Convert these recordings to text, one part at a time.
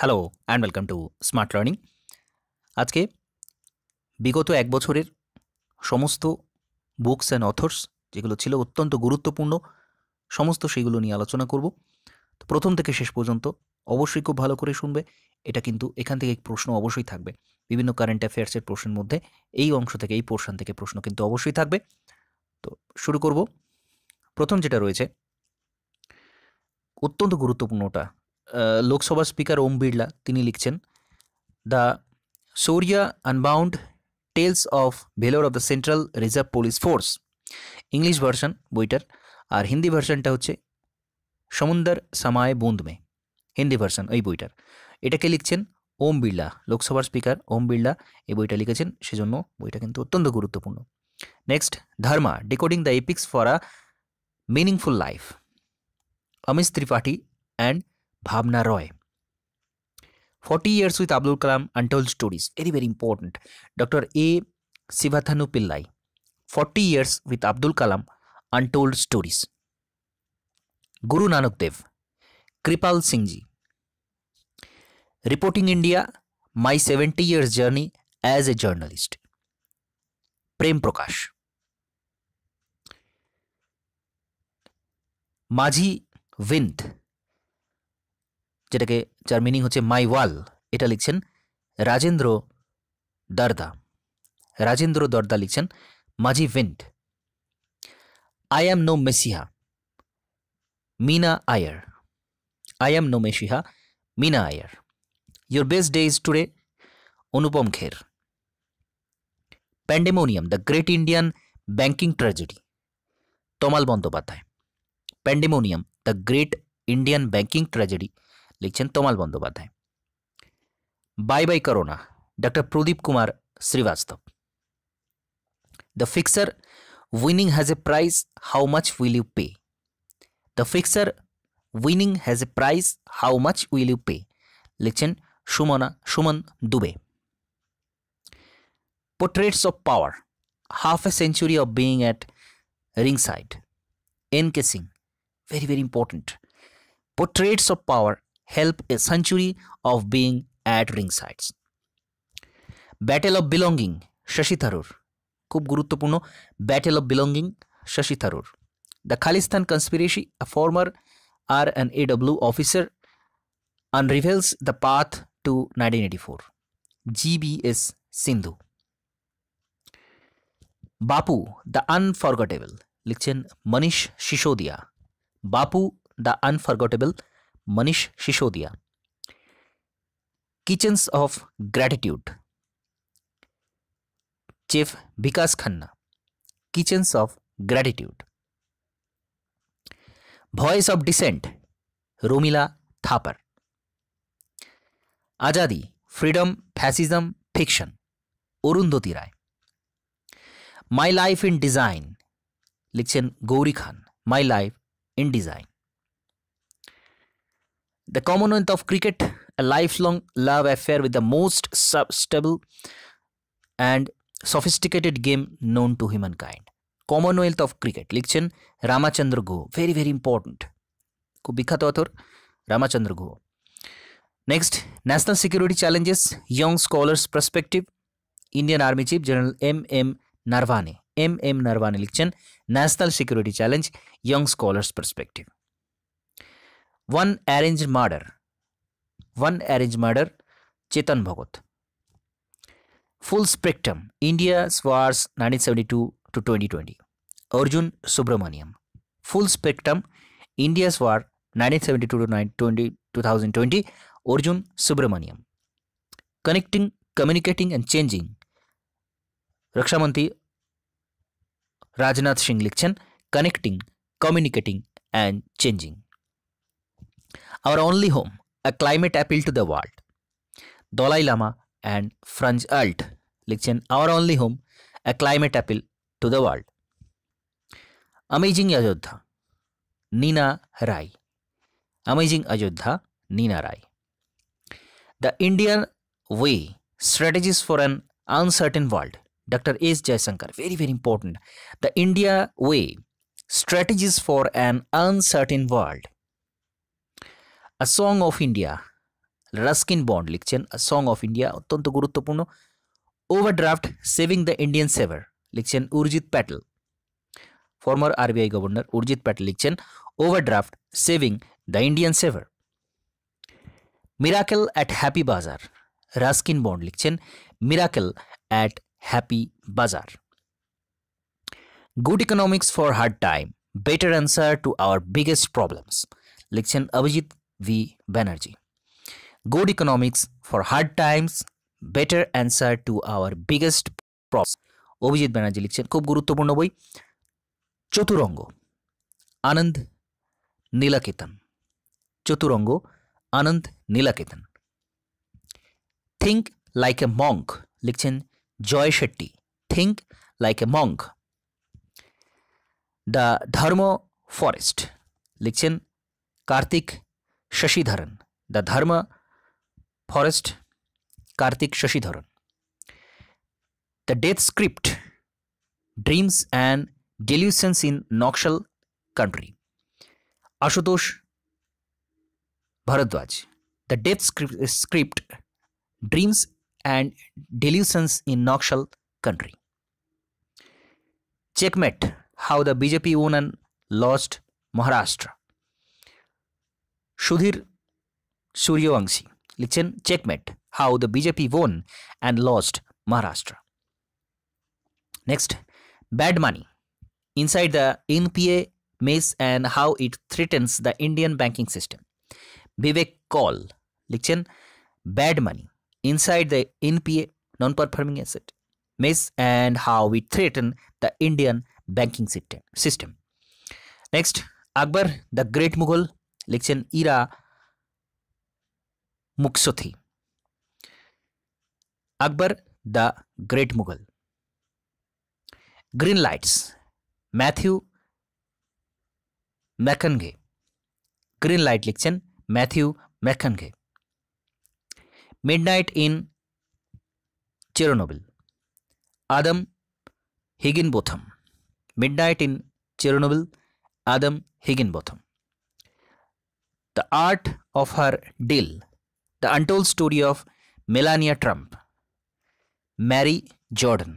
Hello and welcome to smart learning. আজকে বিগত এক বছরের সমস্ত বুকস অ্যান্ড অথর্স যেগুলো ছিল অত্যন্ত গুরুত্বপূর্ণ সমস্ত সেগুলো নিয়ে আলোচনা করব। তো প্রথম থেকে শেষ পর্যন্ত অবশ্যই খুব ভালো করে শুনবে। এটা কিন্তু এখান থেকে প্রশ্ন অবশ্যই থাকবে, বিভিন্ন কারেন্ট অ্যাফেয়ার্সের প্রশ্নের মধ্যে এই অংশ থেকে এই পোর্শন থেকে প্রশ্ন কিন্তু অবশ্যই থাকবে। তো শুরু করব। প্রথম যেটা রয়েছে অত্যন্ত গুরুত্বপূর্ণটা, লোকসভা স্পিকার ওম বিড়লা তিনি লিখছেন the Shaurya unbound tales of valour of the central reserve police force, English version বইটার। আর হিন্দি ভার্সনটা হচ্ছে সমুন্দর সামায় বুঁদ মে, হিন্দি ভার্সন ওই বইটার। এটাকে লিখছেন ওম বিড়লা, লোকসভার স্পিকার ওম বিড়লা এই বইটা লিখেছেন, সেজন্য বইটা কিন্তু অত্যন্ত গুরুত্বপূর্ণ। Next, Dharma decoding the epics for a meaningful life, Amrish Tripathi and ভাবনা রয়। 40 years with Abdul Kalam, Untold Stories, very very important. Dr. A. Sivathanu Pillai, 40 years with Abdul Kalam, Untold Stories. Guru Nanak Dev, Kripal Singh Ji, Reporting India, My 70 Years Journey as a Journalist. Prem Prakash. Majhi wind, যেটাকে যার meaning হচ্ছে মাই ওয়াল, এটা লিখছেন রাজেন্দ্র দর্দা। রাজেন্দ্র দর্দা লিখছেন Majhi wind. I am no messiah, Meena Iyer. I am no messiah, Meena Iyer. Your best day is today, Anupam Kher. Pandemonium the great Indian banking tragedy, Tamal Bandyopadhyay. Pandemonium the great Indian banking tragedy লিখছেন Tamal Bandyopadhyay. Bye bye corona, doctor Pradeep Kumar Srivastava. The fixer winning has a prize, how much will you pay. The fixer winning has a prize, how much will you pay লিখছেন Suman Dubey. Portraits of power, half a century of being at ringside, N K Singh, very very important. Portraits of power help a century of being at ringsides. Battle of belonging, Shashi Tharoor, খুব গুরুত্বপূর্ণ। Battle of belonging, Shashi Tharoor. The Khalistan conspiracy, a former RNAW officer unravels the path to 1984. GBS Sindhu. Bapu, the unforgettable, লিখছেন Manish Sisodia. Bapu the unforgettable, Manish Sisodia. Kitchens of gratitude, chef Vikas Khanna. Kitchens of gratitude. Voice of dissent, Romila Thapar. Azadi, freedom, fascism, fiction, Arundhati Roy. My life in design লিখছেন Gauri Khan. My life in design. The Commonwealth of Cricket, a lifelong love affair with the most stable and sophisticated game known to humankind. Commonwealth of Cricket লিখছেন Ramachandra Guha, very very important, খুব বিখ্যাত author Ramachandra Guha. Next, national security challenges, young scholars perspective, Indian army chief general M Naravane. M Naravane লিখছেন national security challenge, young scholars perspective. One arrange murder, Chetan Bhagat. Full spectrum, India's wars 1972 to 2020, Arjun Subramaniam. Full spectrum, India's war 1972 to 2020, Arjun Subramaniam. Connecting, communicating and changing, রক্ষামন্ত্রী রাজনাথ সিং লিখছেন connecting, communicating and changing. Our only home, a climate appeal to the world, Dalai Lama and Franz Alt লিখছেন our only home, a climate appeal to the world. Amazing Ayodhya, Neena Rai. Amazing Ayodhya, Neena Rai. The Indian way, strategies for an uncertain world, Dr. S. Jaishankar, very very important. The India Way, Strategies for an Uncertain World. A Song of India, Ruskin Bond লিখছেন song of India, অত্যন্ত গুরুত্বপূর্ণ। Overdraft saving the Indian saver লিখছেন Urjit Patel, former RBI governor Urjit Patel লিখছেন overdraft saving the Indian saver. Miracle at happy bazaar, Ruskin Bond লিখছেন miracle at happy bazaar. Good economics for hard time, better answer to our biggest problems লিখছেন Abhijit V Banerjee. Good economics for hard times, better answer to our biggest problems, Abhijit Banerjee লিখছেন। খুব গুরুত্বপূর্ণ বই। Chaturanga, Anand Neelakantan, Chaturanga Anand Neelakantan. Think like a monk লিখছেন Jay Shetty, think like a monk. The Dharma forest লিখছেন Karthik Sasidharan, the Dharma forest Karthik Sasidharan. The death script, dreams and delusions in Naxal country, Ashutosh Bharadwaj. The death script, dreams and delusions in Naxal country. Checkmate, how the BJP won and lost Maharashtra, Sudhir Suryavamshi লিখছেন checkmate, how the BJP won and lost Maharashtra. Next, bad money, inside the NPA mess and how it threatens the Indian banking system. Vivek Kaul লিখছেন bad money, inside the NPA non-performing asset mess and how it threaten the Indian banking system. Next, Akbar the Great Mughal লিখছেন Ira Mukhoty, Akbar the Great Mughal. Green lights, Matthew McConaughey, green light লিখছেন Matthew McConaughey. Midnight in Chernobyl, Adam Higginbotham, midnight in Chernobyl, Adam Higginbotham. The art of her deal, the untold story of Melania Trump, Mary Jordan.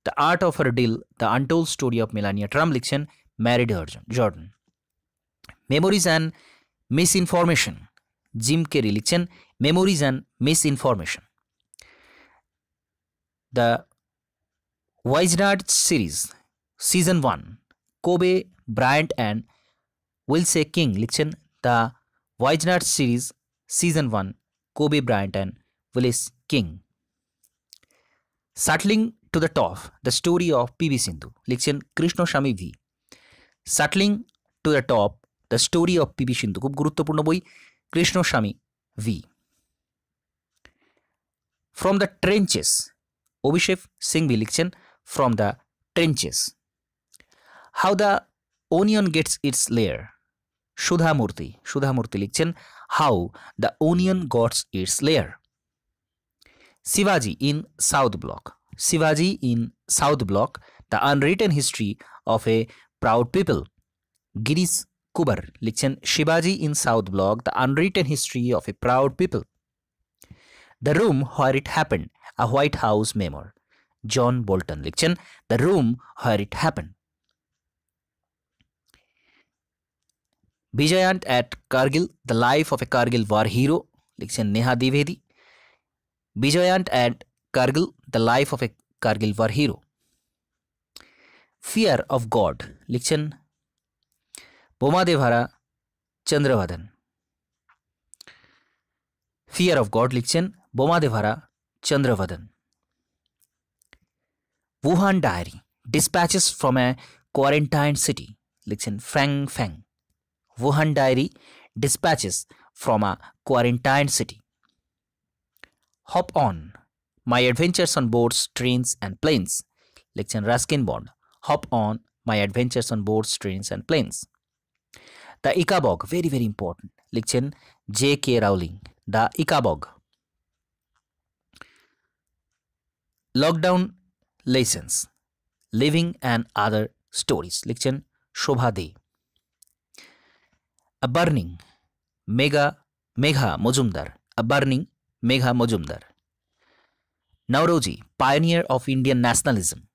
The Art of Her Deal, The Untold Story of Melania Trump লিখছেন Mary Jordan. Memories and misinformation, Jim Carrey লিখছেন memories and misinformation. The Wizenard series season 1, Kobe Bryant and উইলসে King লিখছেন the Wizenard series season 1, Kobe Bryant and Willis King. Shuttling to the top, the story of PV Sindhu লিখছেন Krishnaswamy V. Shuttling to the top, the story of PV Sindhu, খুব গুরুত্বপূর্ণ বই, Krishnaswamy V. From the trenches, Abhishek Singhvi লিখছেন from the ট্রেঞ্চেস। How the onion gets its layer, Sudha Murty লিখছেন how the onion gets its layer. শিবাজি in South Block, Shivaji in South Block, The Unwritten History of a Proud People, Girish Kubar লিখছেন Shivaji in South Block, The Unwritten History of a Proud People. The Room Where It Happened, A White House Memoir, John Bolton লিখছেন The Room Where It Happened. Vijayant at Kargil, The Life of a Kargil War Hero লিখছেন Neha দ্বিবেদী। Vijayant at Kargil, The Life of a Kargil War Hero. Fear of God লিখছেন বোমাদেভারা চন্দ্রবদন। Fear of God লিখছেন বোমাদেভারা চন্দ্রবদন। Wuhan Diary, Dispatches from a Quarantined City লিখছেন ফ্যাং ফ্যাং। Wuhan Diary, Dispatches from a Quarantined City. Hop On, My Adventures on Boats, Trains and Planes লিখছেন Ruskin bond. Hop On, My Adventures on Boats, Trains and Planes. The Ikabog, very very important লিখছেন J.K. Rowling, The Ikabog. Lockdown Lessons, Living and Other Stories লিখছেন শোভা দে। A Burning, Megha Majumdar, Burning, Megha Majumdar. Nauroji, pioneer of Indian nationalism,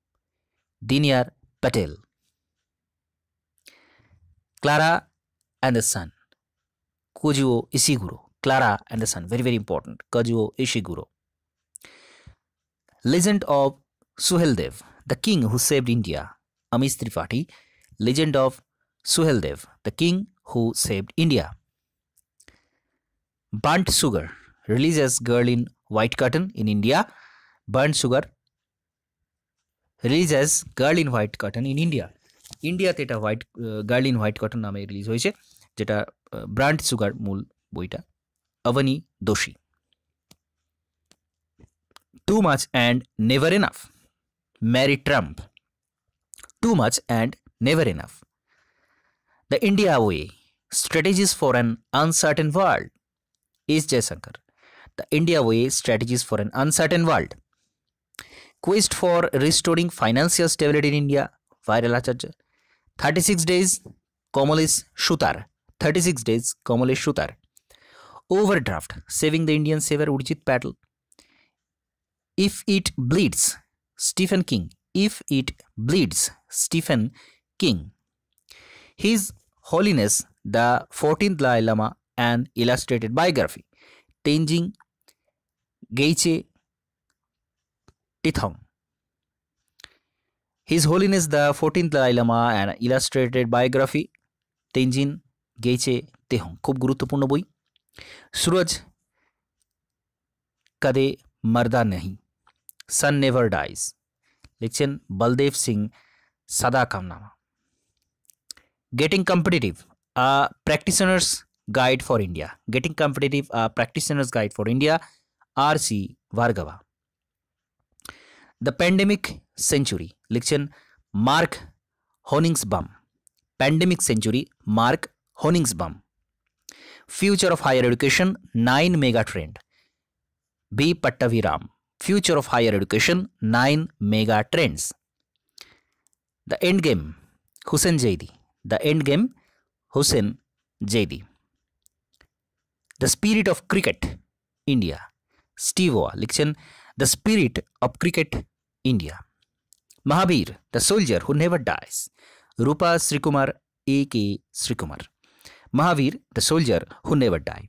Dinyar Patel. Clara and the Sun, Kazuo Ishiguro. Clara and the Sun, very very important, Kazuo Ishiguro. Legend of Suheldev, the king who saved India, Amish Tripathi. Legend of Suheldev, the king who saved India. Burnt Sugar, released as Girl in White Cotton in India. Burnt Sugar, released as Girl in White Cotton in India. ইন্ডিয়াতে এটা girl in white cotton নামে release হয়েছে, যেটা brand sugar মূল বইটা। অবনী দোষী। Too much and never enough, Mary Trump. Too much and never enough. The India Way, Strategies for an Uncertain World, is Jaishankar. The India Way, Strategies for an Uncertain World. Quest for Restoring Financial Stability in India, Viral Acharya. 36 Days, Kamalesh Sutar. 36 Days, Kamalesh Sutar. Overdraft, Saving the Indian Saver, Urjit Patel. If It Bleeds, Stephen King. If It Bleeds, Stephen King. His Holiness the 14th Dalai Lama, an illustrated biography, Tenzin Gyatso Tithong. His Holiness the 14th Dalai Lama, an illustrated biography, Tenzin Gyatso Tithong, খুব গুরুত্বপূর্ণ বই। सूरज कदे मरदा नहीं, sun never dies, लिखছেন Baldev Singh Sadaknama. Getting competitive, a practitioner's guide for India, getting competitive a practitioner's guide for India, RC. Bhargava. The pandemic century, लिखছেন Mark Honigsbaum, pandemic century Mark Honigsbaum. Future of Higher Education, 9 Mega Trend, B. Pattaviram. Future of Higher Education, 9 Mega Trends. The End Game, Hussein Zaidi. The End Game, Hussein Zaidi. The Spirit of Cricket, India, Steve Waugh. लिखছেন The Spirit of Cricket, India. Mahabir, the Soldier Who Never Dies, Rupa Srikumar, A.K. Srikumar. Mahavir, the Soldier Who Never Died.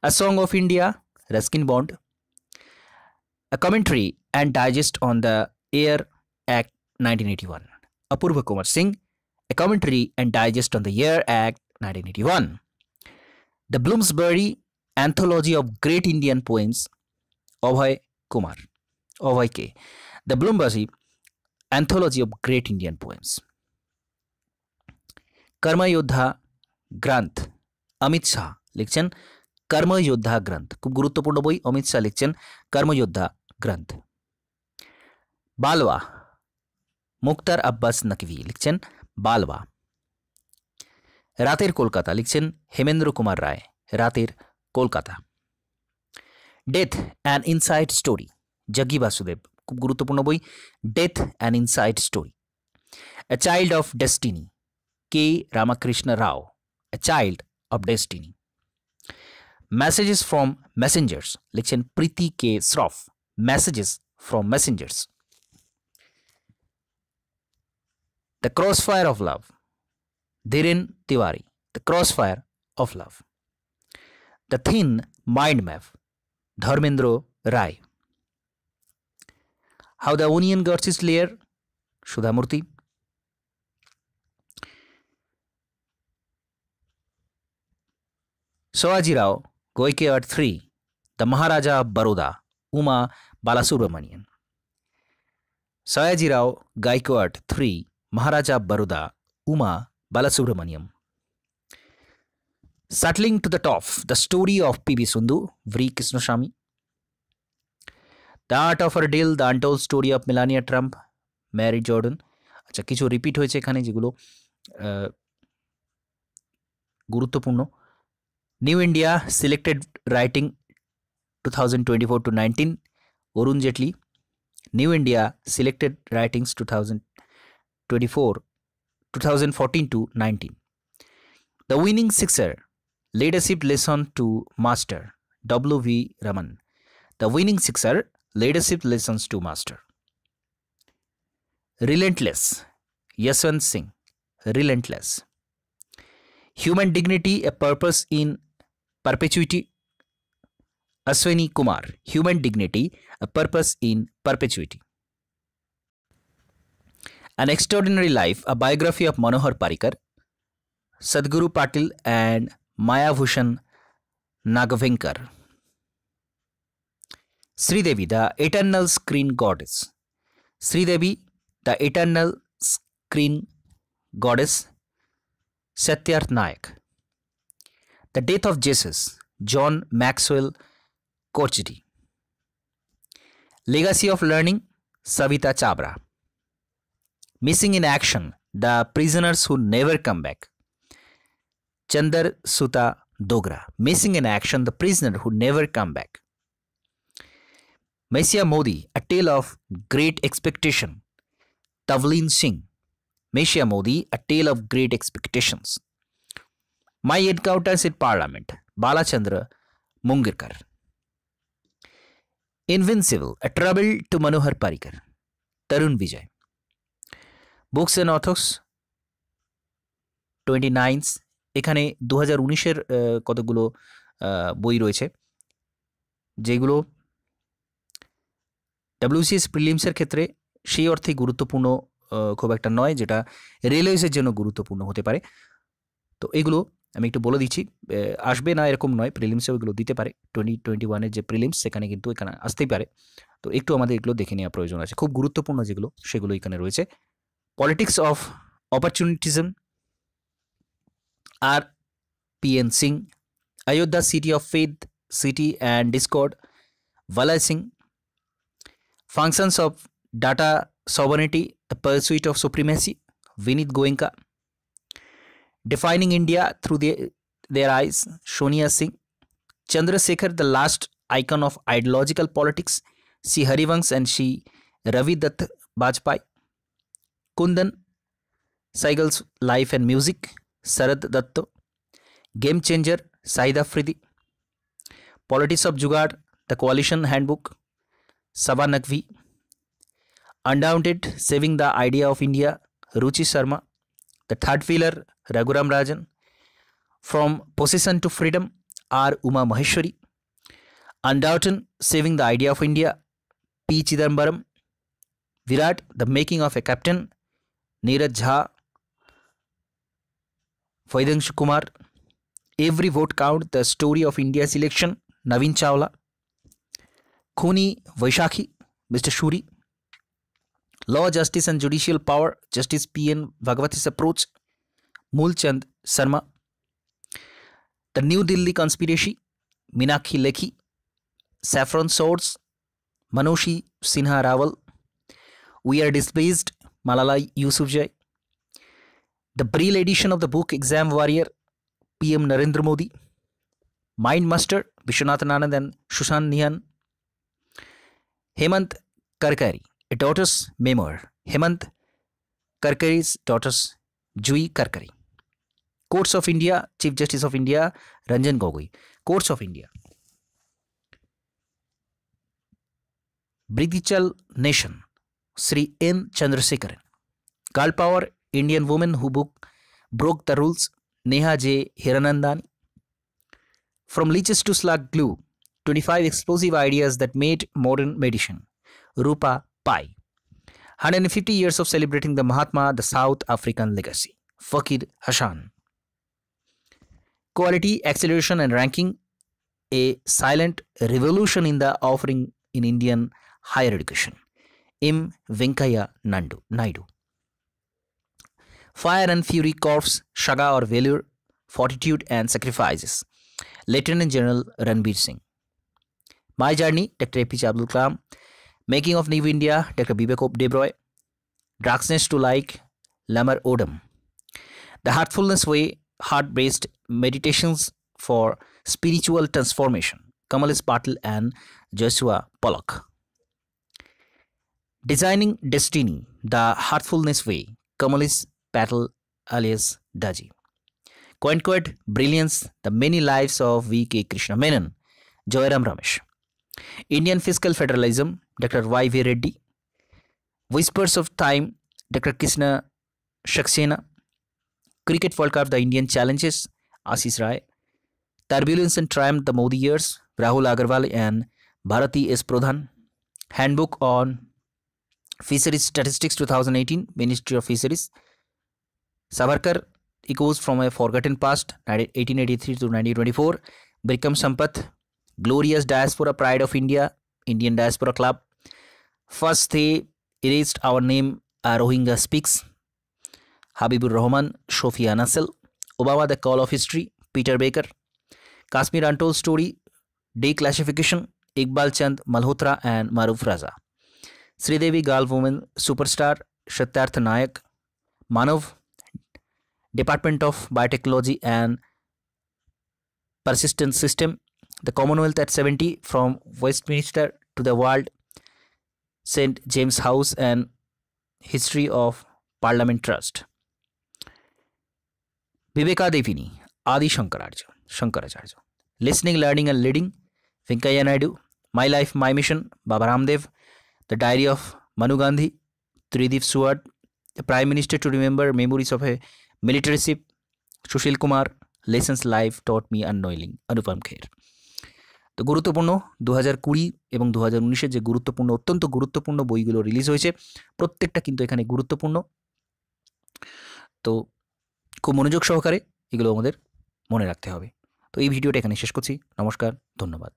A Song of India, Ruskin Bond. A Commentary and Digest on the Air Act 1981, Apurva Kumar Singh. A Commentary and Digest on the Air Act 1981. The Bloomsbury Anthology of Great Indian Poems, Abhay Kumar, Abhay K. The Bloomsbury Anthology of Great Indian Poems. Karma Yodha গ্রন্থ, অমিত শাহ। লিখছেন কর্মযোদ্ধা গ্রন্থ, খুব গুরুত্বপূর্ণ বই। অমিত শাহ লিখছেন কর্মযোদ্ধা গ্রন্থ। বালওয়া, মুক্তার আব্বাস নকভি লিখছেন বালওয়া। রাতের কলকাতা, লিখছেন হেমেন্দ্র কুমার রায়, রাতের Kolkata. Death an inside story, Jaggi Vasudev, খুব গুরুত্বপূর্ণ বই। Death an inside story. A child of destiny, K Ramakrishna Rao, A Child of Destiny. Messages from Messengers, লিখছেন প্রীতি কে Shroff, Messages from Messengers. The Crossfire of Love, Dhiren Tiwari, The Crossfire of Love. The Thin Mind Map, Dharmendra Rai. How the Onion Got Its Layer, Sudha Murthy. Soajirao Goikear III, The Maharaja of Baroda, Uma Balasubramanian. Soajirao Gaikwad III, Maharaja of Baroda, Uma Balasubramanian. Settling to the Top, The Story of P.V. Sundhu, V. Krishnaswamy. The Art of Her Deal, The Untold Story of Melania Trump, Mary Jordan. আচ্ছা, কিছু repeat হয়েছে এখানে যেগুলো গুরুত্বপূর্ণ। New India Selected Writing 2024 to 19, Arun Jaitley. New India Selected Writings 2014 to 19. The Winning Sixer, Leadership Lesson to Master, W.V. Raman. The winning sixer, leadership lessons to master. Relentless, Yashwant Singh. Relentless. Human dignity, a purpose in perpetuity, Ashwini Kumar. Human dignity, a purpose in perpetuity. An extraordinary life, a biography of Manohar Parrikar, Sadhguru Patil and Mayabhushan Nagavenkar. Sridevi, the eternal screen goddess. Sridevi, the eternal screen goddess, Satyarth Nayak. The Death of Jesus, John Maxwell Korchety. Legacy of Learning, Savita Chabra. Missing in Action, The Prisoners Who Never Come Back, Chandar Suta Dogra. Missing in Action, The Prisoner Who Never Come Back. Messiah Modi, A Tale of Great Expectation, Tavleen Singh. Messiah Modi, A Tale of Great Expectations. My Encounters in Parliament, Balachandra Mungirkar. Invincible, A Trouble to Manohar Parrikar, Tarun Vijay. Books and Authors 29 এখানে 2019-এর কতগুলো বই রয়েছে যেগুলো WCS প্রিলিমসের ক্ষেত্রে সেই অর্থে গুরুত্বপূর্ণ খুব একটা নয়, যেটা রেলওয়েজের জন্য গুরুত্বপূর্ণ হতে পারে। তো এগুলো আমি একটু বলে দিচ্ছি, আসবে না এরকম নয়, প্রিলিমসে ওইগুলো দিতে পারে। 2021-এর যে প্রিলিমস সেখানে কিন্তু এখানে আসতেই পারে। তো একটু আমাদের এগুলো দেখে নেওয়া প্রয়োজন আছে, খুব গুরুত্বপূর্ণ যেগুলো সেগুলো এখানে রয়েছে। Politics of Opportunism, R.P.N. Singh. Ayodhya, City of Faith, City and Discord, Valay Singh. Functions of Data Sovereignty, The Pursuit of Supremacy, Vinit Goenka. Defining India Through Their Eyes, Sonia Singh. Chandrasekhar, The Last Icon of Ideological Politics, C. Harivansh and C. Ravi Dutt Bajpai. Kundan, Saigal's Life and Music, Sarad Datto. Game Changer, Said Afridi. Politics of Jugaad, The Coalition Handbook, Saba Naqvi. Undaunted, Saving the Idea of India, Ruchi Sharma. The Third Wheeler, Raghuram Rajan. From Possession to Freedom, R. Uma Maheshwari. Undoubted, Saving the Idea of India, P. Chidambaram. Virat, The Making of a Captain, Neeraj Jha. Vaidangshu Kumar. Every Vote Count, The Story of India's Election, Naveen Chawla. Khuni Vaishakhi, Mr. Shuri. Law, Justice and Judicial Power, Justice P.N. Bhagwati's Approach, Moolchand Sharma. The New Delhi Conspiracy, Meenakshi Lekhi. Saffron Swords, Manoshi Sinha Rawal. We Are Displaced, Malala Yousafzai. The Braille edition of the book Exam Warrior, PM Narendra Modi. Mind Master, Vishwanathan Anand and Sushant Nihan. Hemant Karkari, A Daughter's Memoir, Hemant Karkari's Daughters, Jui Karkari. Courts of India, Chief Justice of India, Ranjan Gogoi. Courts of India. Brigdichal Nation, Sri N. Chandrasekharan. Girl Power, Indian Woman Who Broke the Rules, Neha J. Hiranandani. From Leeches to Slug Glue, 25 Explosive Ideas That Made Modern Medicine, Rupa Pai. 150 years of celebrating the Mahatma, the South African legacy, Fakir Hassan. Quality, Acceleration and Ranking, A Silent Revolution in the Offering in Indian Higher Education, M. Venkaiah Naidu. Fire and Fury Corps, Shaga or Valor, Fortitude and Sacrifices, Lieutenant General Ranbir Singh. My Journey, Dr. APJ Abdul Kalam. Making of New India, Dr. Bibek Debroy. Darkness to Light, Lamar Odom. The Heartfulness Way, Heart-Based Meditations for Spiritual Transformation, Kamalis Patil and Joshua Pollock. Designing Destiny, The Heartfulness Way, Kamalis Patil alias Daji. Conquered Brilliance, The Many Lives of V.K. Krishna Menon, Joyram Ramesh. Indian Fiscal Federalism, Dr. Y.V. Reddy. Whispers of Time, Dr. Krishna Saxena. Cricket World Cup, The Indian Challenges, Ashish Rai. Turbulence and Triumph, The Modi Years, Rahul Agarwal and Bharati S. Pradhan. Handbook on Fisheries Statistics 2018, Ministry of Fisheries. Savarkar, Echoes from a Forgotten Past, 1883 to 1924. Bikram Sampath, Glorious Diaspora, Pride of India, Indian Diaspora Club. First They Erased Our Name, Rohingya Speaks. Habibur Rahman, Shofia Nassel. Obama, The Call of History, Peter Baker. Kashmir Untold Story, Declassification, Iqbal Chand Malhotra and Maruf Raza. Sridevi Gal Woman Superstar, Satyarth Nayak. Manav, Department of Biotechnology and Persistence System. The Commonwealth at 70, from Westminster to the World, St. James House and History of Parliament Trust. Viveka Devini, Adi Shankaracharya. Listening, Learning and Leading, Venkaiah Naidu. My Life, My Mission, Baba Ramdev. The Diary of Manu Gandhi, Tridip Suwad. The Prime Minister to Remember, Memories of a Military Ship, Sushil Kumar. Lessons Life Taught Me Unknowingly, Anupam Kher. তো গুরুত্বপূর্ণ 2020 এবং 2019-এর যে গুরুত্বপূর্ণ, অত্যন্ত গুরুত্বপূর্ণ বইগুলো release হয়েছে, প্রত্যেকটা কিন্তু এখানে গুরুত্বপূর্ণ। তো খুব মনোযোগ সহকারে এগুলো আমাদের মনে রাখতে হবে। তো এই ভিডিওটা এখানে শেষ করছি। নমস্কার, ধন্যবাদ।